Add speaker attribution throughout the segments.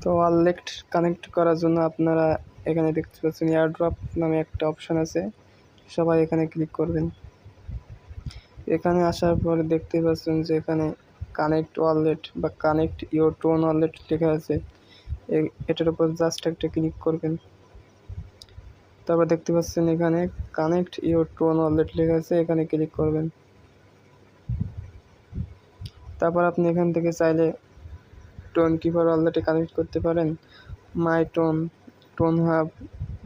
Speaker 1: তো wallet connect করার জন্য আপনারা এখানে দেখতে পাচ্ছেন এয়ারড্রপ নামে একটা অপশান আছে, সবাই এখানে ক্লিক করবেন। এখানে আসার পরে দেখতে পাচ্ছেন যে এখানে কানেক্ট ওয়ালেট বা কানেক্ট ইওর টোন ওয়ালেট লেখা আছে, এটার উপর জাস্ট একটা ক্লিক করবেন। তারপর দেখতে পাচ্ছেন এখানে কানেক্ট ইওর টোন ওয়ালেট লেখা আছে, এখানে ক্লিক করবেন। তারপর আপনি এখান থেকে চাইলে টোন কিপার ওয়ালেটে কানেক্ট করতে পারেন, মাই টোন, টোন হাব,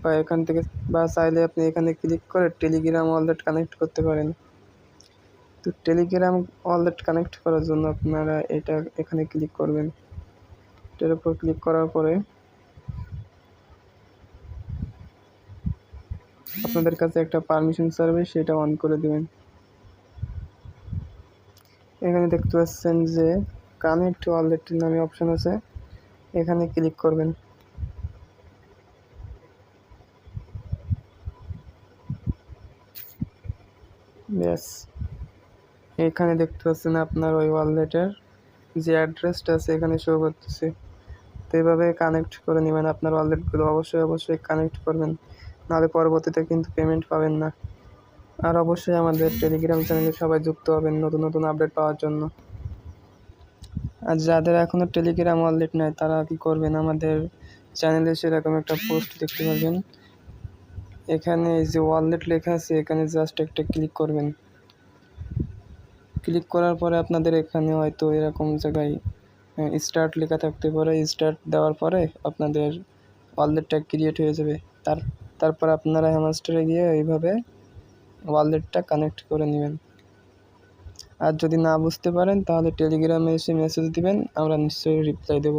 Speaker 1: বা এখান থেকে বা চাইলে আপনি এখানে ক্লিক করে টেলিগ্রাম ওয়ালেট কানেক্ট করতে পারেন। তো টেলিগ্রাম ওয়ালেট কানেক্ট করার জন্য আপনারা এটা এখানে ক্লিক করবেন। এটার উপর ক্লিক করার পরে আপনাদের কাছে একটা পারমিশন চাইবে, সেটা অন করে দেবেন। এখানে দেখতে পাচ্ছেন যে কানেক্ট ওয়ালেট নামে অপশন আছে, এখানে ক্লিক করবেন। ব্যাস, এখানে দেখতে পাচ্ছেন আপনার ওই ওয়ালেটের যে অ্যাড্রেসটা আছে এখানে শো করতেছে। তো এইভাবে কানেক্ট করে নেবেন আপনার ওয়ালেটগুলো, অবশ্যই কানেক্ট করবেন, নাহলে পরবর্তীতে কিন্তু পেমেন্ট পাবেন না। আর অবশ্যই আমাদের টেলিগ্রাম চ্যানেলে সবাই যুক্ত হবেন নতুন নতুন আপডেট পাওয়ার জন্য। আর যাদের এখনও টেলিগ্রাম ওয়ালেট নাই তারা কি করবেন, আমাদের চ্যানেলে সেরকম একটা পোস্ট দেখতে পাবেন, এখানে এই যে ওয়ালেট লেখা আছে এখানে জাস্ট একটা ক্লিক করবেন। ক্লিক করার পরে আপনাদের এখানে হয়তো এরকম জায়গায় স্টার্ট লেখা থাকতে পারে, স্টার্ট দেওয়ার পরে আপনাদের ওয়ালেটটা ক্রিয়েট হয়ে যাবে। তারপর আপনারা হ্যামাস্টারে গিয়ে এইভাবে ওয়ালেটটা কানেক্ট করে নেবেন। আর যদি না বুঝতে পারেন তাহলে টেলিগ্রামে এসে মেসেজ দিবেন, আমরা নিশ্চয়ই রিপ্লাই দেব।